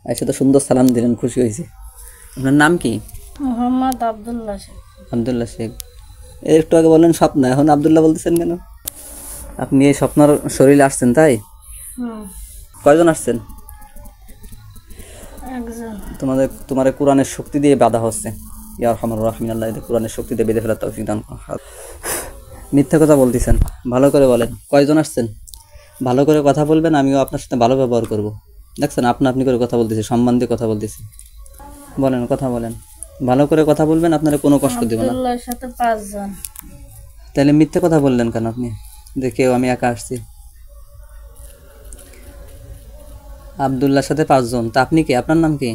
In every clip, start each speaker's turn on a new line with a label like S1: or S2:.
S1: আচ্ছা, তো সুন্দর সালাম দিলেন, খুশি হয়েছি। আপনার নাম কি?
S2: মোহাম্মদ আব্দুল্লাহ শেখ।
S1: আব্দুল্লাহ শেখ। একটু আগে বললেন স্বপ্ন, এখন আব্দুল্লাহ বলতেছেন কেন? আপনি এই স্বপ্নর শরীরে আসছেন তাই? কয়জন আসছেন?
S2: একজন।
S1: তোমার কোরআনের শক্তি দিয়ে বাধা হচ্ছে। ইয়া আরহামার রাহিমিন, আল্লাহ এদের কোরআনের শক্তি দিয়ে বেঁধে ফেলার তৌফিক দান করুন। মিথ্যা কথা বলতেছেন, ভালো করে বলেন কয়জন আসছেন। ভালো করে কথা বলবেন, আমিও আপনার সাথে ভালো ব্যবহার করব। দেখছেন আপনি আপনি করে কথা বলতেছি, সম্মান দিয়ে কথা বলতেছি। বলেন, কথা বলেন, ভালো করে কথা বলবেন, আপনারা কোনো কষ্ট দেব না।
S2: আব্দুল্লাহর সাথে 5 জন।
S1: তাহলে মিথ্যে কথা বললেন কেন আপনি? দেখেও আমি একা আসছি। আব্দুল্লাহর সাথে 5 জন, তা আপনি কি? আপনার নাম কি?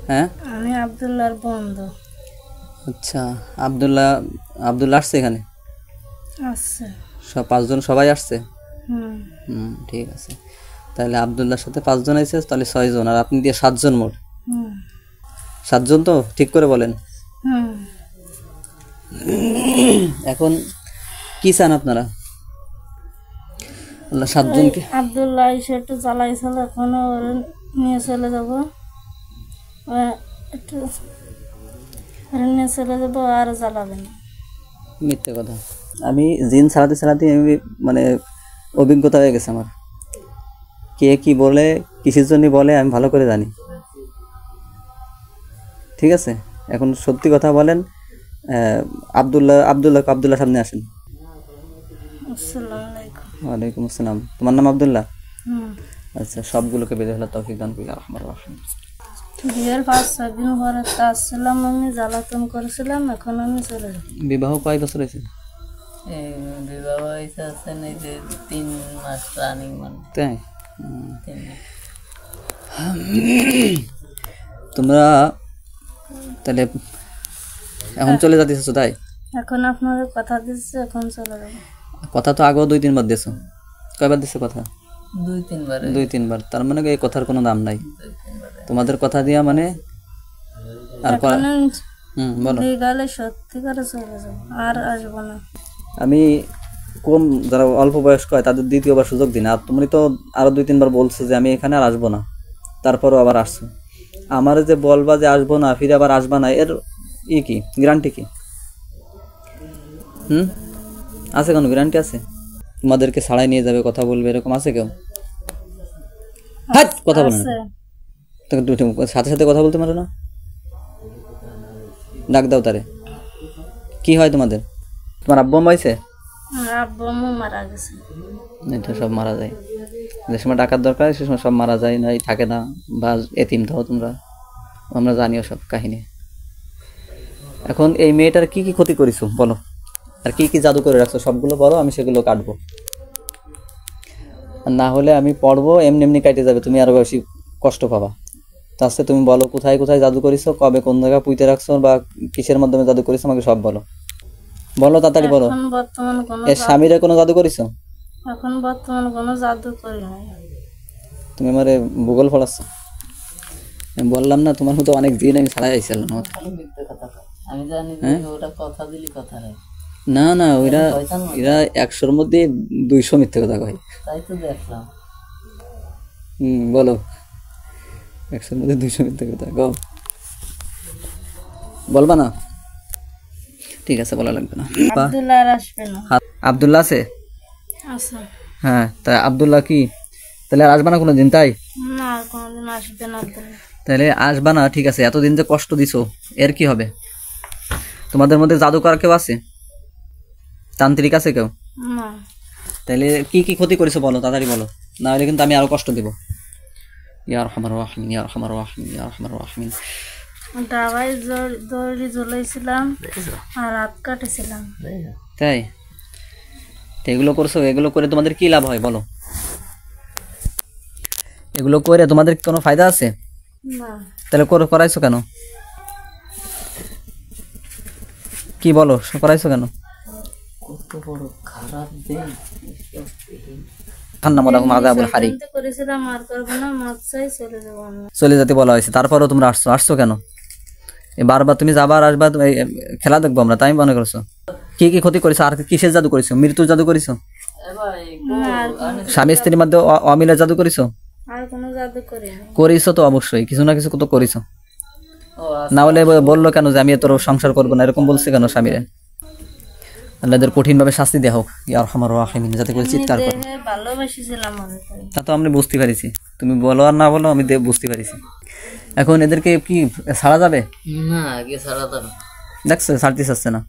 S1: হ্যাঁ,
S2: আমি আব্দুল্লাহর বন্ধু।
S1: আচ্ছা, আব্দুল্লাহ আসছে এখানে?
S2: আচ্ছা।
S1: সব 5 জন সবাই আসছে?
S2: হুম।
S1: ঠিক আছে। তাহলে আব্দুল্লাহর সাথে 5 জন আছে, তাহলে 6 জন, আর আপনি দিয়ে 7 জন মোট। 7 জন তো? ঠিক করে বলেন। এখন কি চান আপনারা? আল্লাহ 7 জনকে।
S2: আব্দুল্লাহ এসে একটু জ্বালাইছিল, এখন নিয়ে চলে যাবো, একটু নিয়ে চলে যাবো, আর জ্বালাবেন।
S1: মিথ্যে কথা। আমি জিন ছাড়াতে আমি মানে অভিজ্ঞতা হয়ে গেছে আমার। কে কি বলে, কিসের জন্য বলে আমি ভালো করে জানি। ঠিক আছে, এখন সত্যি কথা বলেন। আব্দুল্লাহ সামনে আসেন।
S2: আসসালামু আলাইকুম।
S1: ওয়ালাইকুম আসসালাম। তোমার নাম আব্দুল্লাহ? আচ্ছা, সবগুলোকে বেঁধে ফেলার তৌফিক দান করুন। রহমান রহিম।
S2: বিয়ের 5-6 দিন পরে আসছিলাম, আমি জ্বালাতন করেছিলাম, এখন আমি চলে যাব।
S1: বিবাহ কয় বছর হয়েছে?
S3: বিবাহ হয়েছে আছে না, যে 3 মাস রানিং। মানে
S1: তাই? তোমরা তাহলে এখন চলে যাচ্ছ তাই?
S2: এখন আপনাদের কথা দিচ্ছে, এখন চলে যাবো।
S1: কথা তো আগেও 2-3 বার দিয়েছো। কয়বার দিছো কথা?
S3: 2-3 বার।
S1: তার মানে এই কথার কোনো দাম নাই। তোমাদের কথা দিয়া মানে আর বলো।
S2: গেলে সত্যি করে চলে যাবো, আর আসবো না।
S1: আমি কম, যারা অল্প বয়স্ক হয় তাদের দ্বিতীয়বার সুযোগ দিন। আর তুমি তো আরো 2-3 বার বলছো যে আমি এখানে আর আসবো না, তারপরও আবার আসছো। আমার যে বলবা যে আসবো না, ফিরে আবার আসবা না, এর কি গ্যারান্টি কি? আছে কোনো গ্যারান্টি আছে? তোমাদেরকে ছাড়াই নিয়ে যাবে, কথা বলবে, এরকম আছে কেউ? কথা বলে না, সাথে সাথে কথা বলতে পারো না? ডাক দাও তারে। কি হয় তোমাদের? তোমার আব্বু আম্মা হয়েছে?
S2: আব্বু আম্মু মারা গেছে।
S1: এটা সব মারা যায়, যে সময় ডাকার দরকার সে সময় সব মারা যায়, নাই থাকে না, বা এতিম থাও তোমরা। আমরা জানিও সব কাহিনী। এখন এই মেয়েটার কি কি ক্ষতি করেছো বলো, আর কি কি জাদু করে রাখছো সবগুলো বলো, আমি সেগুলো কাটবো। আর না হলে আমি পড়বো, এমনি এমনি কাটে যাবে, তুমি আরো বেশি কষ্ট পাবা। তাহলে তুমি বলো কোথায় কোথায় জাদু করেছো, কবে কোন জায়গায় পুঁতে রাখছো, বা কিসের মাধ্যমে জাদু করেছো, আমাকে সব বলো। বলো তাড়াতাড়ি বলো। এর স্বামীরা কোনো জাদু করেছো?
S2: এখন বর্তমান কোনো জাদু করি নাই।
S1: তুমি আমারে ভূগোল পড়াচ্ছ? আমি বললাম না তোমার মতো অনেক দিন আমি ছাড়াই আইছিলাম।
S3: আমি জানি ওটা কথা দিলি কথা নেই।
S1: না না, এরা 100-র মধ্যে 200 মিথ্যে কথা কয়।
S3: তাই তো দেখলাম।
S1: বলো, 100-র মধ্যে 200 মিথ্যে কথা কও। বলবা না? ঠিক আছে, বলা লাগবে না।
S2: আব্দুল্লাহ আসবে না।
S1: আব্দুল্লাহ আছে?
S2: আচ্ছা।
S1: হ্যাঁ, তাই আব্দুল্লাহ কি তাহলে আর আসবা না কোনোদিন? তাই
S2: না, কোনোদিন আসবে না আব্দুল্লাহ।
S1: তাহলে আসবা না, ঠিক আছে। এতদিন যে কষ্ট দিছো, এর কি হবে? তোমাদের মধ্যে জাদুকর কেউ আছে? তান্ত্রিক আছে কেউ?
S2: না।
S1: তাহলে কি কি ক্ষতি করেছো বলো, তাড়াতাড়ি বলো, না হলে কিন্তু আমি আরো কষ্ট দেব। ইয়া আরহামার রাহিমিন, ইয়া আরহামার রাহিমিন, ইয়া আরহামার রাহিমিন।
S2: দাওয়াই দড়ি ঝুলাইছিলাম আর হাত কাটেছিলাম।
S1: তাই? এগুলো করছো, এগুলো করে তোমাদের কি লাভ হয় বলো? এগুলো করে তোমাদের কোনো ফায়দা আছে?
S2: না।
S1: তাহলে করাইছো কেন? কি বলো, করাইছো কেন?
S3: কত বড় খারাপ দিন।
S2: করেছিলাম, আর করবো না, মাছ চাই, চলে যাবো।
S1: চলে যেতে বলা হয়েছে, তারপরও তোমরা আসছো কেন? বারবার তুমি যাবা আর আসবা, খেলা দেখবো আমরা, তাই মনে করছো? কি কি ক্ষতি করেছো, আর কিসের জাদু করেছো? মৃত্যুর জাদু করেছো? স্বামী স্ত্রীর মধ্যে অমিলের জাদু করিছো?
S2: আর কোনো জাদু করিনি।
S1: করিছো তো অবশ্যই, কিছু না কিছু তো করিছো। না হলে বললো কেন যে আমি তোর সংসার করবো না, এরকম বলছে কেন স্বামীরে? আল্লাহদের কঠিনভাবে শাস্তি দেওয়া হোক ইয়া আরহামার রাহিমিন, যাতে করে চিৎকার করে।
S2: ভালোবাসিছিলাম মনে করি।
S1: তা তো আমি বুঝতে পারিছি, তুমি বলো আর না বলো আমি বুঝতে পারিছি। এখন এদেরকে কি ছাড়া যাবে?
S3: না, আগে ছাড়া যাবে।
S1: দেখছো ছাড়তে চাচ্ছে না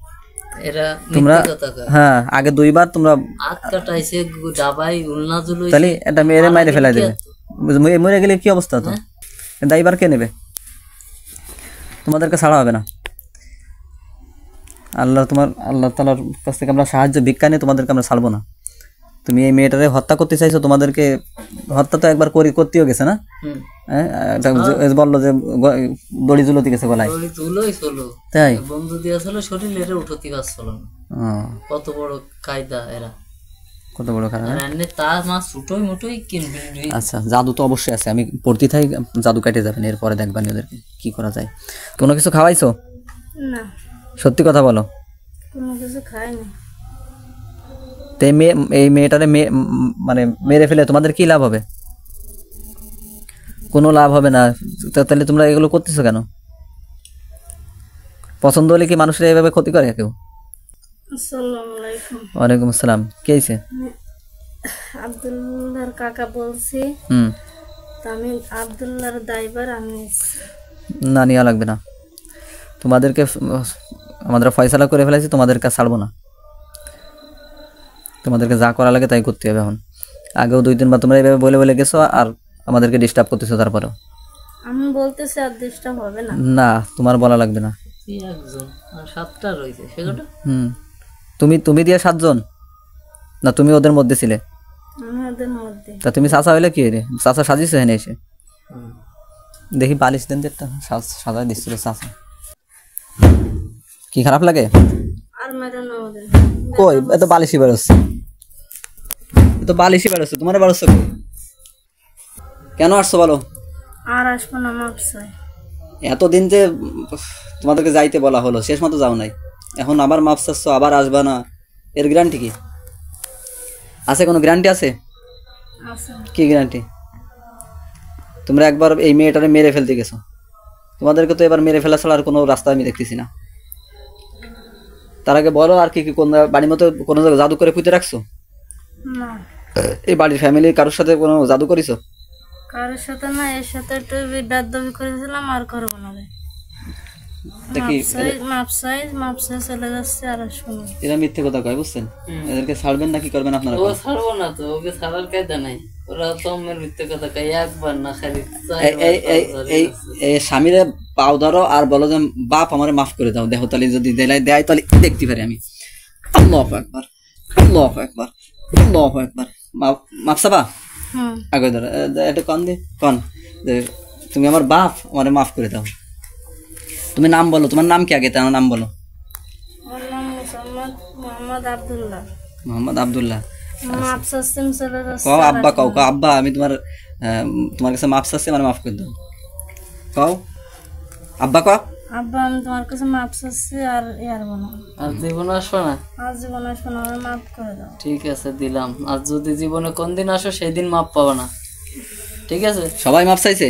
S3: এরা
S1: তোমরা।
S3: মিথ্যে কথা কয়।
S1: হ্যাঁ, আগে দুইবার তোমরা
S3: হাত কাটাইছে, ডাবাই উলনা জুলুইছে।
S1: তাহলে এটা মেরে মাইরে ফেলাই দেবে, মরে গেলে কি অবস্থা তো? দায়বার কে নেবে? তোমাদেরকে ছাড়া হবে না। আল্লাহ তাআলার কাছ থেকে আমরা সাহায্য ভিক্ষা নিয়ে তোমাদেরকে আমরা ছাড়বো না। তুমি এই মেয়েটারে হত্যা করতে চাইছো, তোমাদেরকে হত্যা তো একবার করতেও গেছে না? হ্যাঁ, বললো যে দড়ি ঝুলোতে গেছে গলায়, তাই
S3: বন্ধু দিয়েছিল শরীরে উঠতে পারছিল না। কত বড় কায়দা এরা,
S1: কত বড় খারাপ।
S3: তা মাছ ছুটোই মুটোই কিনবে।
S1: আচ্ছা, জাদু তো অবশ্যই আছে, আমি পড়তে থাই, জাদু কেটে যাবেন, এরপরে দেখবেন ওদেরকে কি করা যায়। কোনো কিছু খাওয়াইছো?
S2: না,
S1: সত্যি কথা বলো।
S2: কোনো কিছু খাইনি।
S1: তো এই মেয়েটারে মানে মেরে ফেলে তোমাদের কি লাভ হবে? কোনো লাভ হবে না। তাহলে তোমরা এগুলো করতেছো কেন? পছন্দ হলে কি মানুষের এইভাবে ক্ষতি করে কেউ?
S2: আসসালামু আলাইকুম।
S1: ওয়ালাইকুম আসসালাম। কে হইছে?
S2: আব্দুল্লাহর কাকা বলছি। তা আমি আব্দুল্লাহর ড্রাইভার। আমি
S1: না, নেওয়া লাগবে না। তোমাদেরকে আমাদের ফয়সালা করে ফেলেছি, তোমাদেরকে ছাড়বো না। তোমাদেরকে যা করা লাগে তাই করতে হবে। এখন আগেও 2-3 বার তোমরা এইভাবে বলে বলে গেছো আর আমাদেরকে ডিস্টার্ব করতেছো। তারপরেও
S2: আমি বলতেছি আর ডিস্টার্ব হবে না।
S1: না, তোমার বলা লাগবে না।
S3: একজন আর 7টা রয়েছে সেটা।
S1: তুমি দিয়ে 7 জন না? তুমি ওদের মধ্যে ছিলে?
S2: আমি ওদের মধ্যে।
S1: তা তুমি চাচা হইলে কি রে? চাচা সাজিয়েছে হেনে এসে? দেখি বালিশ দেন, একটা সাজা দিচ্ছিল চাচা। কি খারাপ লাগে?
S2: আর মেরে না ওদের।
S1: কই, এত বালিশই বেরোচ্ছে, এত বালিশই বেরোচ্ছে। তোমার বেরোচ্ছে কই? কেন আসছো বলো?
S2: আর আসবো না, মাপ চাই।
S1: এতদিন যে তোমাদেরকে যাইতে বলা হলো, শেষ মতো যাও নাই, এখন আবার মাপ চাচ্ছ, আবার আসবা না, এর গ্যারান্টি কি আছে? কোনো গ্যারান্টি আছে? কি গ্যারান্টি? তোমরা একবার এই মেয়েটারে মেরে ফেলতে গেছো, তোমাদেরকে তো এবার মেরে ফেলা ছাড়া আর কোনো রাস্তা আমি দেখতেছি না। তার আগে বলো, আর কি কি কোন বাড়ির মতো কোনো জাদু করে পুঁতে রাখছো?
S2: না,
S1: এই বাড়ির ফ্যামিলি কারোর সাথে কোনো জাদু করিছো?
S2: কারোর সাথে না, এর সাথে একটু বেদবি করেছিলাম, আর করবো না। মাপ চাই চলে যাচ্ছে, আর আসবো না।
S1: এরা মিথ্যে কথা কয়, বুঝছেন? এদেরকে ছাড়বেন না কি করবেন আপনারা?
S3: ও ছাড়বো না তো, ওকে ছাড়ার কায়দা নাই। ওরা তো আমার মিথ্যে কথা কয়, একবার না খালি
S1: এই স্বামীরে পাও ধরো আর বলো যে বাপ আমারে মাফ করে দাও। দেখো তাহলে যদি দেয় তাহলে দেখতে পারি আমি। আল্লাহু আকবার, আল্লাহু আকবার, আল্লাহু আকবার। মাপ চাবা? আগে ধরো এটা কন দে, কন যে তুমি আমার বাপ, আমারে মাফ করে দাও। তুমি নাম বলো, তোমার নাম কি? আগে তোমার নাম বলো।
S2: আমার নাম মোহাম্মদ আব্দুল্লাহ।
S1: মোহাম্মদ আব্দুল্লাহ।
S2: মাপ চাচ্ছি, চলে যাচ্ছে।
S1: কও আব্বা, কও আব্বা, আমি তোমার কাছে মাপ চাচ্ছি, আমার মাফ করে দাও। কও আব্বা, কও
S2: আব্বা, আমি তোমার কাছে মাপ চাচ্ছি, আর আসবো না।
S3: আর জীবনে আসবো না?
S2: আর জীবনে আসবো না, আমার মাফ করে দাও।
S3: ঠিক আছে, দিলাম। আর যদি জীবনে কোন দিন আসো সেই দিন মাপ পাবো না, ঠিক আছে?
S1: সবাই মাপ চাইছে?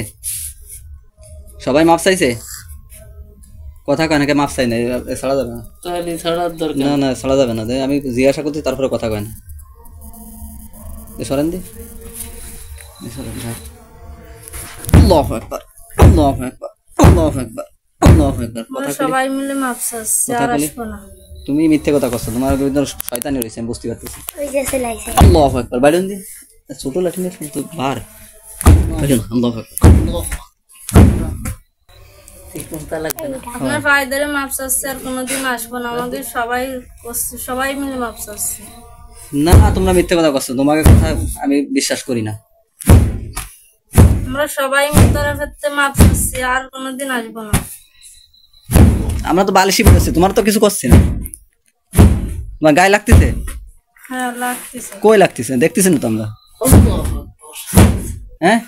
S1: সবাই মাপ চাইছে? কথা কয় নাকি মাপ চাই না? ছাড়া যাবে না।
S3: তাহলে ছাড়ার দরকার
S1: না, না ছাড়া যাবে না। আমি জিজ্ঞাসা করছি, তারপরে কথা কয় না। সরেন দি। আল্লাহু আকবার, আল্লাহু আকবার, আল্লাহু আকবার, আল্লাহু আকবার।
S2: সবাই মিলে মাপ চাচ্ছি, আর আসবো না।
S1: তুমি মিথ্যে কথা করছো, তোমার ভিতর শয়তানি রয়েছে, আমি বুঝতে পারতেছি। আল্লাহু আকবার, বাইরেন দি। ছোট লাঠি নিয়ে তো বার বাইরেন। আল্লাহু আকবার।
S2: আপনার পায়ে ধরে মাপ চাচ্ছি, আর কোনোদিন আসবো না। আমাদের সবাই মিলে মাপ চাচ্ছি।
S1: না, তোমরা মিথ্যে কথা করছো, তোমাকে কথা আমি বিশ্বাস করি না।
S2: আমরা সবাই মিলে ফেলতে মাপ চাচ্ছি, আর কোনোদিন আসবো না।
S1: আমরা তো বালিশই পড়েছি, তোমার তো কিছু করছি না। তোমার গায়ে লাগতেছে?
S2: হ্যাঁ, লাগতেছে।
S1: কই লাগতেছে? দেখতেছি না তো আমরা। হ্যাঁ,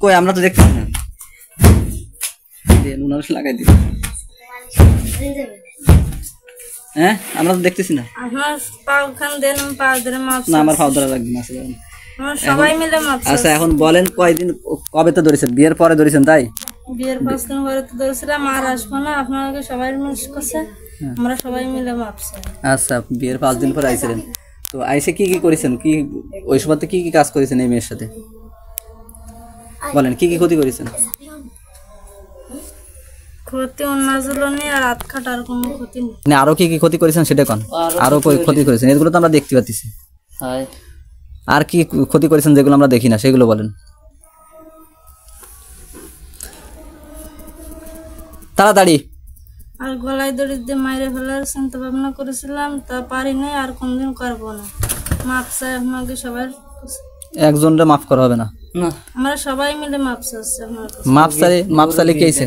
S1: কই? আমরা তো দেখতেছি না। লাগাই দিই। হ্যাঁ আমরা তো দেখতেছি না।
S2: আপনার পা খান দেন, পা ধরে মাপ
S1: না আমার ফাও ধরা লাগবে না আসলে।
S2: আমরা সবাই মিলে মাপ
S1: আচ্ছা এখন বলেন কয়দিন কবে তো ধরেছেন? বিয়ের পরে ধরেছেন তাই?
S2: বিয়ের 5 দিন পরে তো ধরেছিলাম, আর আসবো না, আপনাকে সবাই মিস করছে, আমরা সবাই মিলে মাপছি।
S1: আচ্ছা বিয়ের 5 দিন পরে আইছিলেন, তো আইসে কি কি করেছেন? কি ওই সময়তে কি কি কাজ করেছেন এই মেয়ের সাথে? বলেন কি কি ক্ষতি করেছেন?
S2: ক্ষতি অন্য নেই, আর হাত কাটার কোনো ক্ষতি নেই।
S1: মানে আরো কি কি ক্ষতি করেছেন সেটা কোন? আরো ক্ষতি করেছেন এগুলো তো আমরা দেখতে পাচ্ছি।
S3: হয়
S1: আর কি ক্ষতি করেছেন যেগুলো আমরা দেখি না সেগুলো বলেন তাড়াতাড়ি।
S2: আর গলায় দড়ি দিয়ে মাইরে ফেলার চিন্তা ভাবনা করেছিলাম, তা পারি নাই, আর কোনদিন করবো না। মাপ চাই আপনাকে সবাই,
S1: একজনরে মাফ করা হবে না,
S3: না
S2: আমরা সবাই মিলে মাপ চাচ্ছি আপনার কাছে।
S1: মাপ চালে কি হইছে?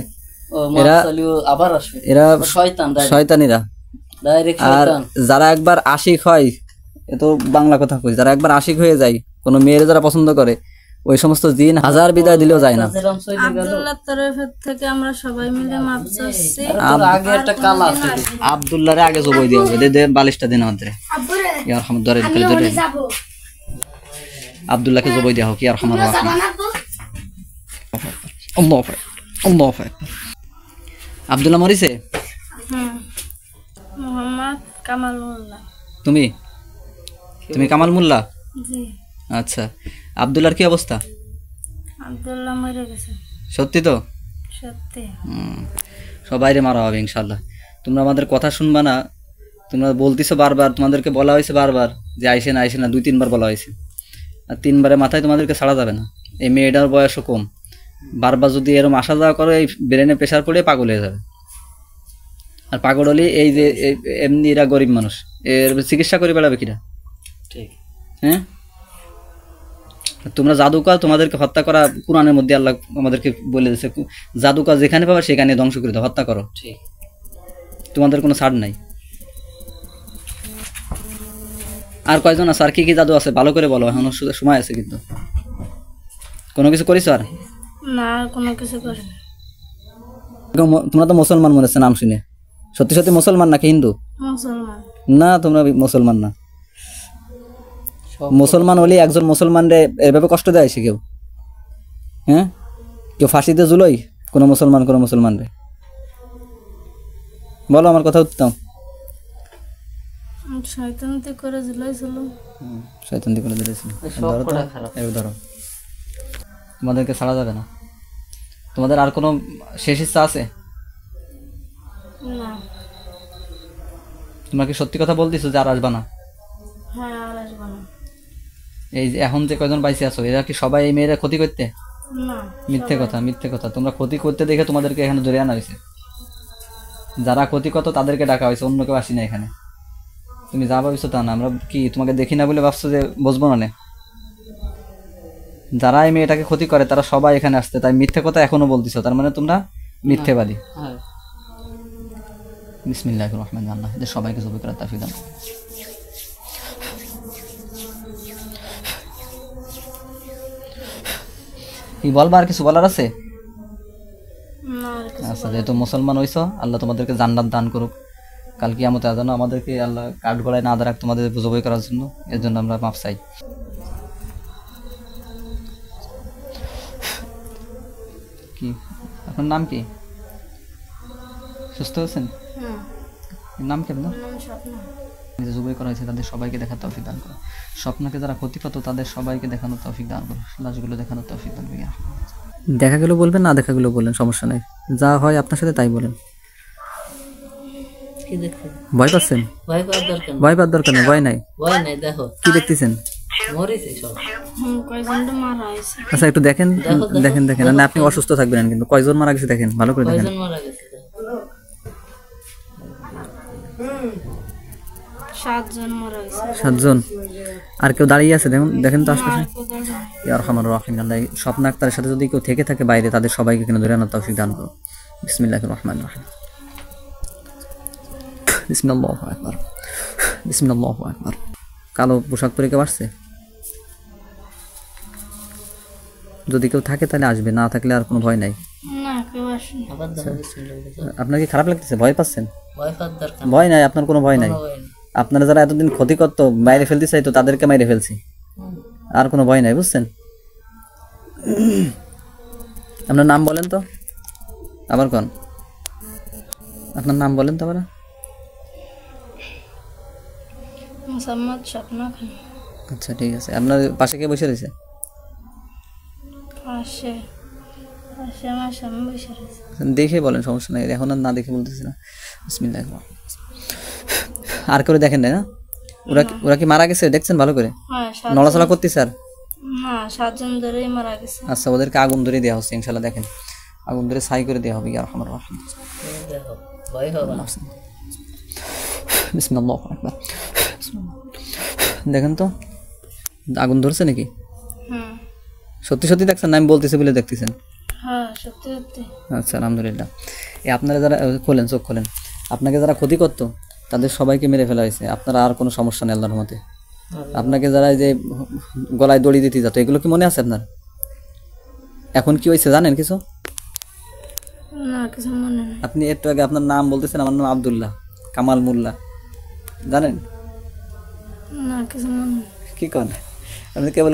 S3: ও মাপসালিও আবার আসবে,
S1: এরা
S3: শয়তান
S1: শয়তানিরা।
S3: ডাইরেক্ট
S1: আর
S3: শয়তান।
S1: যারা একবার আশিক হয়, এ তো বাংলা কথা কই, যারা একবার আশিক হয়ে যায় কোনো মেয়ের যারা পছন্দ করে, ওই সমস্ত জিন হাজার বিদায় দিলেও যায় না।
S3: যেরকম চলে গেল।
S2: আব্দুল্লাহর তরফের থেকে আমরা সবাই মিলে মাপ চাচ্ছি।
S3: তোর আগে একটা কালা আছে।
S1: আব্দুল্লাহরে আগে জবই দিয়ে হবে, দে বালিশটা দিন আমাদের ইয়ার হামদ ধরে ধরে আব্দুল্লাহকে জবই দেওয়া হোক ইয়ার হামদ আল্লাহু আকবার আল্লাহু আকবার। আব্দুল্লাহ মরিছে?
S2: মোহাম্মদ কামাল মোল্লা।
S1: তুমি কামাল মোল্লা?
S2: জি।
S1: আচ্ছা আব্দুল্লাহর কি অবস্থা?
S2: আব্দুল্লাহ মরে গেছে।
S1: সত্যি তো?
S2: সত্যি।
S1: সবাইরে মারা হবে ইনশাল্লাহ। তোমরা আমাদের কথা শুনবা না, তোমরা বলতেছো বারবার, তোমাদেরকে বলা হয়েছে বারবার যে আইসে না 2-3 বার বলা হয়েছে, আর 3 বারের মাথায় তোমাদেরকে ছাড়া যাবে না। এই মেয়েটার বয়সও কম, বারবার যদি এরকম আসা যাওয়া করে এই ব্রেনে প্রেশার পড়ে পাগল হয়ে যাবে। আর পাগল হলে এই যে এমনি এরা গরিব মানুষ, এর চিকিৎসা করে বেড়াবে কিনা?
S3: ঠিক।
S1: হ্যাঁ তোমরা জাদুকর, তোমাদেরকে হত্যা করা কোরআনের মধ্যে আল্লাহ আমাদেরকে বলে দিয়েছে, জাদুকর যেখানে পাবে সেখানে ধ্বংস করে দাও, হত্যা করো।
S3: ঠিক।
S1: তোমাদের কোনো ছাড় নাই। আর কয়জন আছে? আর কি কি জাদু আছে ভালো করে বলো, এখন সময় আছে। কিন্তু কোনো কিছু করিস আর
S2: না, কোনো কিছু করি না।
S1: তোমরা তো মুসলমান মনে হচ্ছে নাম শুনে। সত্যি সত্যি মুসলমান নাকি হিন্দু?
S2: মুসলমান।
S1: না তোমরা মুসলমান না। মুসলমান হলে একজন মুসলমান রে এভাবে কষ্ট দেয় সে কেউ? হ্যাঁ কেউ ফাঁসিতে ঝুলোই কোনো মুসলমান রে? বলো আমার কথা উত্তম।
S2: শয়তানতে করে ঝুলাইছিল।
S1: শয়তানতে করে দিয়েছিল।
S3: সবকটা খারাপ।
S1: ধরো তোমাদেরকে ছাড়া যাবে না। তোমাদের আর কোনো শেষ ইচ্ছা আছে?
S2: না।
S1: তোমরা কি সত্যি কথা বলতেছো যে আর আসবা না?
S2: হ্যাঁ, আর আসবো না।
S1: এই যে এখন যে কয়জন বাইসে আছো, এরা কি সবাই এই মেয়েরা ক্ষতি করতে?
S2: না।
S1: মিথ্যে কথা। তোমরা ক্ষতি করতে দেখে তোমাদেরকে এখানে ধরে আনা হয়েছে। যারা ক্ষতি করতো তাদেরকে ডাকা হয়েছে, অন্য কেউ আসি না এখানে। তুমি যা ভাবছো তা না। আমরা কি তোমাকে দেখি না বলে ভাবছো যে বুঝবো না? যারা এই মেয়েটাকে ক্ষতি করে তারা সবাই এখানে আসতে, তাই মিথ্যে কথা এখনো বলতেছো, তার মানে তোমরা মিথ্যেবাদী। বিসমিল্লাহির রহমানির রহিম। এদের সবাইকে জবাই করার তৌফিক দান। কি বলবা? আর কিছু বলার আছে? আচ্ছা যেহেতু মুসলমান হইছো, আল্লাহ তোমাদেরকে জান্নাত দান করুক। কাল কিয়ামতে যেন আমাদেরকে আল্লাহ কাঠ গলায় না দাঁড়াক তোমাদের জবাই করার জন্য, এর জন্য আমরা মাফ চাই। কি আপনার নাম কি? সুস্থ হয়েছেন? নাম কি আপনার? যে জবাই করা হয়েছে তাদের সবাইকে দেখার তৌফিক দান করো। স্বপ্নকে যারা ক্ষতি করতো তাদের সবাইকে দেখানোর তৌফিক দান করো। লাশগুলো দেখানোর তৌফিক দান করো। দেখা গেলো বলবেন, না দেখা গেলো বলেন, সমস্যা নেই। যা হয় আপনার সাথে তাই বলেন।
S3: কি দেখছেন?
S1: ভয় পাচ্ছেন?
S3: ভয় পাওয়ার দরকার নেই।
S1: ভয় পাওয়ার দরকার নেই, ভয় নাই।
S3: ভয় নাই, দেখো
S1: কি দেখতেছেন?
S3: মরেছে সব।
S2: কয়জনটা মারা হয়েছে।
S1: আচ্ছা একটু দেখেন। না আপনি অসুস্থ থাকবেন, কিন্তু কয়জন মারা গেছে দেখেন, ভালো করে দেখেন।
S3: কয়জন মারা গেছে?
S2: 7 জন মারা গেছে।
S1: 7 জন। আর কেউ দাঁড়িয়ে আছে? দেখেন তো আশপাশে। ইয়া আরহামার রাহিম। আল্লাহ স্বপ্ন আক্তারের সাথে যদি কেউ থেকে থাকে বাইরে, তাদের সবাইকে কিনে ধরে আনার তৌফিক দান করো। বিসমিল্লাহির রহমানির রহিম। বিসমিল্লাহু আকবার। বিসমিল্লাহু আকবার। কালো পোশাক পরে কেউ আসছে? যদি কেউ থাকে তাহলে আসবে, না থাকলে আর কোনো ভয় নাই।
S2: না, কেউ আসেনি।
S3: আবার ধরে ছিল
S1: আপনার কি খারাপ লাগতেছে? ভয় পাচ্ছেন?
S3: ভয় পাওয়ার দরকার
S1: ভয় নাই, আপনার কোনো ভয় নাই। আপনারা যারা এতদিন ক্ষতি করতো, বাইরে ফেলতে চাইতো, তাদেরকে মাইরে ফেলছি, আর কোনো ভয় নাই, বুঝছেন? আপনার নাম বলেন তো আবার, কোন আপনার নাম বলেন তো আবার।
S2: মোসাম্মদ স্বপ্না খান।
S1: আচ্ছা ঠিক আছে। আপনার পাশে কে বসে রয়েছে?
S2: পাশে পাশে আমার স্বামী বসে রয়েছে।
S1: দেখে বলেন, সমস্যা নাই, এখন আর না দেখে বলতেছি না। বিসমিল্লাহ। আর করে দেখেন না? ওরা কি মারা গেছে দেখছেন ভালো করে?
S2: হ্যাঁ,
S1: নড়াচড়া করতেছে আর?
S2: না, 7 জন ধরেই মারা গেছে।
S1: আচ্ছা, ওদেরকে আগুন ধরে দেওয়া হচ্ছে ইনশাল্লাহ। দেখেন, আগুন ধরে ছাই করে দেওয়া হবে। ইয়া রহমান রহিম।
S3: দেখো ভয় হবে না।
S1: বিসমিল্লাহ আকবার। দেখেন তো আগুন ধরছে নাকি?
S2: হুম।
S1: সত্যি সত্যি দেখছেন না আমি বলতেছি বলে দেখতেছেন?
S2: হ্যাঁ, সত্যি সত্যি।
S1: আচ্ছা, আলহামদুলিল্লাহ। আপনারা যারা খোলেন, চোখ খোলেন, আপনাকে যারা ক্ষতি করতো তাদের সবাইকে মেরে ফেলা হয়েছে। আপনারা আর কোনো সমস্যা নেই আল্লাহর মতে। আপনাকে যারা এই যে গলায় দড়ি দিতে যেত, এগুলো কি মনে আছে আপনার? এখন কি হয়েছে জানেন কিছু?
S2: না, কিছু মনে নেই।
S1: আপনি একটু আগে আপনার নাম বলতেছেন, আমার নাম আব্দুল্লাহ কামাল মোল্লা, জানেন?
S2: না, কিছু মনে নেই।
S1: কি করেন আপনি? কেবল